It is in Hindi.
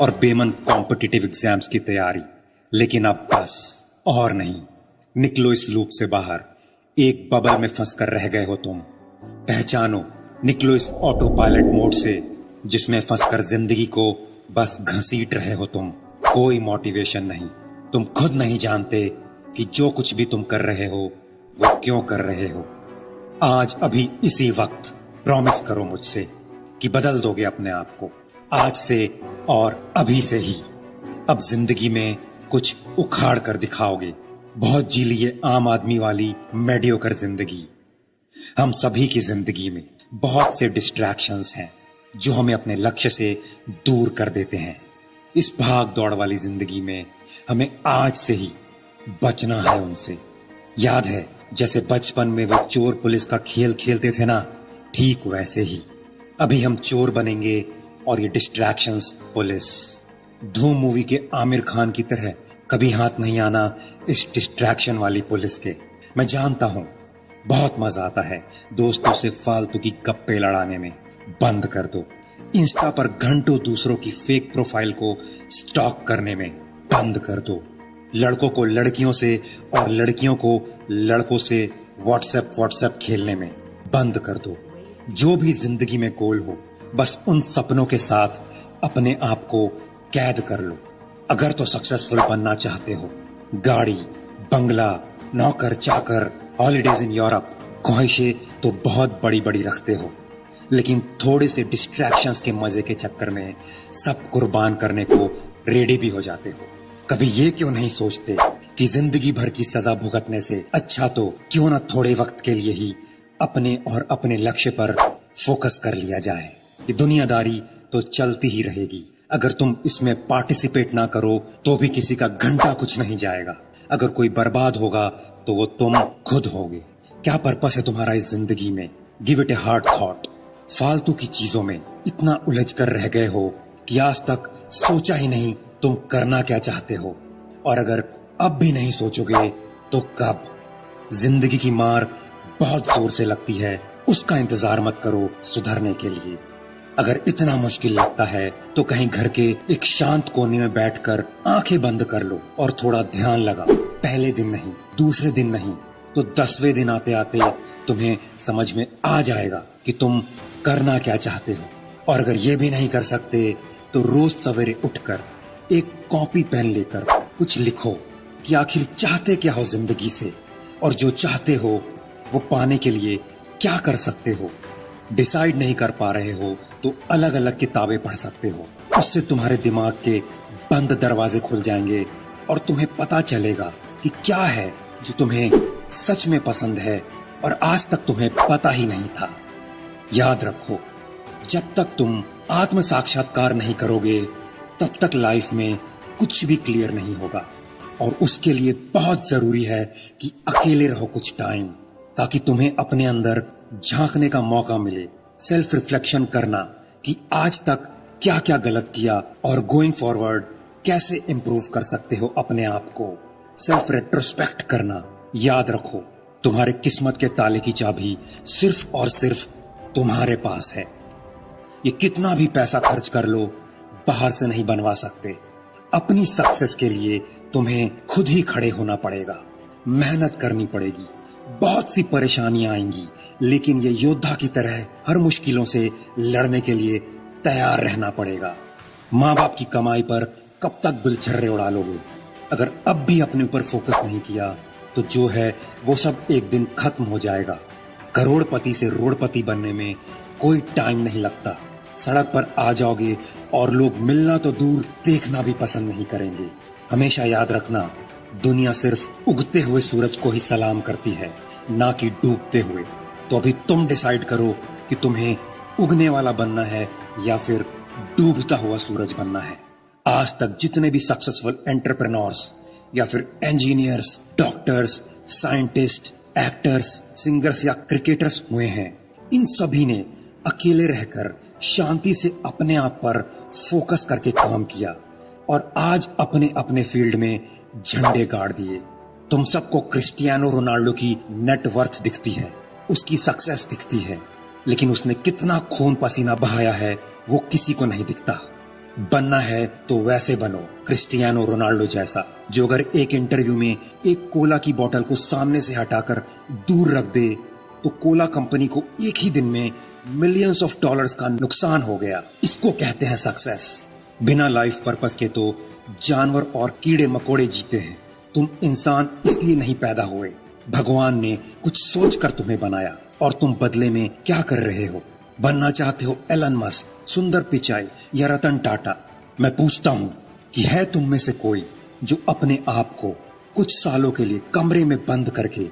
और बेमन कॉम्पिटिटिव एग्जाम्स की तैयारी। लेकिन अब बस और नहीं, निकलो इस लूप से बाहर। एक बबल में फंस कर रह गए हो तुम। पहचानो, निकलो इस ऑटो पायलट मोड से जिसमें फंसकर जिंदगी को बस घसीट रहे हो तुम। कोई मोटिवेशन नहीं, तुम खुद नहीं जानते कि जो कुछ भी तुम कर रहे हो वो क्यों कर रहे हो। आज अभी इसी वक्त प्रॉमिस करो मुझसे कि बदल दोगे अपने आप को, आज से और अभी से ही। अब जिंदगी में कुछ उखाड़ कर दिखाओगे। बहुत जी लिए आम आदमी वाली मेडियोकर जिंदगी। हम सभी की जिंदगी में बहुत से डिस्ट्रैक्शंस हैं जो हमें अपने लक्ष्य से दूर कर देते हैं। इस भाग दौड़ वाली जिंदगी में हमें आज से ही बचना है उनसे। याद है जैसे बचपन में वो चोर पुलिस का खेल खेलते थे ना, ठीक वैसे ही अभी हम चोर बनेंगे और ये डिस्ट्रैक्शंस पुलिस। धूम मूवी के आमिर खान की तरह कभी हाथ नहीं आना इस डिस्ट्रैक्शन वाली पुलिस के। मैं जानता हूं बहुत मजा आता है दोस्तों से फालतू की गप्पे लड़ाने में। बंद कर दो इंस्टा पर घंटों दूसरों की फेक प्रोफाइल को स्टॉक करने में। बंद कर दो लड़कों को लड़कियों से और लड़कियों को लड़कों से व्हाट्सएप खेलने में। बंद कर दो। जो भी जिंदगी में गोल हो बस उन सपनों के साथ अपने आप को कैद कर लो। अगर तो सक्सेसफुल बनना चाहते हो, गाड़ी, बंगला, नौकर चाकर, हॉलीडेज इन यूरोप, ख्वाहिशें तो बहुत बड़ी बड़ी रखते हो, लेकिन थोड़े से डिस्ट्रैक्शंस के मजे के चक्कर में सब कुर्बान करने को रेडी भी हो जाते हो। कभी ये क्यों नहीं सोचते कि जिंदगी भर की सजा भुगतने से अच्छा तो क्यों ना थोड़े वक्त के लिए ही अपने और अपने लक्ष्य पर फोकस कर लिया जाए। ये दुनियादारी तो चलती ही रहेगी। अगर तुम इसमें पार्टिसिपेट ना करो तो भी किसी का घंटा कुछ नहीं जाएगा। अगर कोई बर्बाद होगा तो वो तुम खुद होगे। क्या पर्पस है तुम्हारा इस जिंदगी में? Give it a hard thought. फालतू की चीजों में इतना उलझ कर रह गए हो कि आज तक सोचा ही नहीं तुम करना क्या चाहते हो। और अगर अब भी नहीं सोचोगे तो कब? जिंदगी की मार बहुत जोर से लगती है, उसका इंतजार मत करो सुधरने के लिए। अगर इतना मुश्किल लगता है तो कहीं घर के एक शांत कोने में बैठकर आंखें बंद कर लो और थोड़ा ध्यान लगाओ। पहले दिन नहीं, दूसरे दिन नहीं, तो 10वें दिन आते आते तुम्हें समझ में आ जाएगा कि तुम करना क्या चाहते हो। और अगर ये भी नहीं कर सकते तो रोज सवेरे उठकर एक कॉपी पेन लेकर कुछ लिखो कि आखिर चाहते क्या हो जिंदगी से, और जो चाहते हो वो पाने के लिए क्या कर सकते हो। डिसाइड नहीं कर पा रहे हो तो अलग अलग किताबें पढ़ सकते हो। उससे तुम्हारे दिमाग के बंद दरवाजे खुल जाएंगे और तुम्हें पता चलेगा कि क्या है जो तुम्हें सच में पसंद है और आज तक तुम्हें पता ही नहीं था। याद रखो, जब तक तुम आत्म साक्षात्कार नहीं करोगे तब तक लाइफ में कुछ भी क्लियर नहीं होगा। और उसके लिए बहुत जरूरी है कि अकेले रहो कुछ टाइम, ताकि तुम्हें अपने अंदर झांकने का मौका मिले। सेल्फ रिफ्लेक्शन करना कि आज तक क्या क्या गलत किया और गोइंग फॉरवर्ड कैसे इंप्रूव कर सकते हो अपने आप को। सेल्फ रेट्रोस्पेक्ट करना। याद रखो, तुम्हारे किस्मत के ताले की चाबी सिर्फ और सिर्फ तुम्हारे पास है। ये कितना भी पैसा खर्च कर लो, बाहर से नहीं बनवा सकते। अपनी सक्सेस के लिए तुम्हें खुद ही खड़े होना पड़ेगा, मेहनत करनी पड़ेगी। बहुत सी परेशानियां आएंगी, लेकिन ये योद्धा की तरह हर मुश्किलों से लड़ने के लिए तैयार रहना पड़ेगा। माँ बाप की कमाई पर कब तक बिलछर्रे उड़ा लोगे? अगर अब भी अपने ऊपर फोकस नहीं किया तो जो है वो सब एक दिन खत्म हो जाएगा। करोड़पति से रोड़पति बनने में कोई टाइम नहीं लगता। सड़क पर आ जाओगे और लोग मिलना तो दूर देखना भी पसंद नहीं करेंगे। हमेशा याद रखना, दुनिया सिर्फ उगते हुए सूरज को ही सलाम करती है, ना कि डूबते हुए। तो अभी तुम डिसाइड करो कि तुम्हें उगने वाला बनना है या फिर डूबता हुआ सूरज बनना है। आज तक जितने भी सक्सेसफुल एंटरप्रेन्योर्स या फिर engineers, doctors, scientist, actors, singers या क्रिकेटर्स हुए हैं, इन सभी ने अकेले रहकर शांति से अपने आप पर फोकस करके काम किया और आज अपने अपने फील्ड में झंडे गाड़ दिए। तुम सबको क्रिस्टियानो रोनाल्डो की नेटवर्थ दिखती है, उसकी सक्सेस दिखती है, लेकिन उसने कितना खून पसीना बहाया है वो किसी को नहीं दिखता। बनना है तो वैसे बनो, क्रिस्टियानो रोनाल्डो जैसा, जो अगर एक इंटरव्यू में एक कोला की बोतल को सामने से हटाकर दूर रख दे तो कोला कंपनी को एक ही दिन में मिलियंस ऑफ डॉलर्स का नुकसान हो गया। इसको कहते हैं सक्सेस। बिना लाइफ पर्पस के तो जानवर और कीड़े मकोड़े जीते हैं। तुम इंसान इसलिए नहीं पैदा हुए, भगवान ने कुछ सोचकर तुम्हें बनाया और तुम बदले में क्या कर रहे हो? बनना चाहते हो एलन मस्क, सुंदर पिचाई या रतन टाटा? मैं पूछता हूं कि है तुम में से कोई जो अपने आप को कुछ सालों के लिए कमरे में बंद करके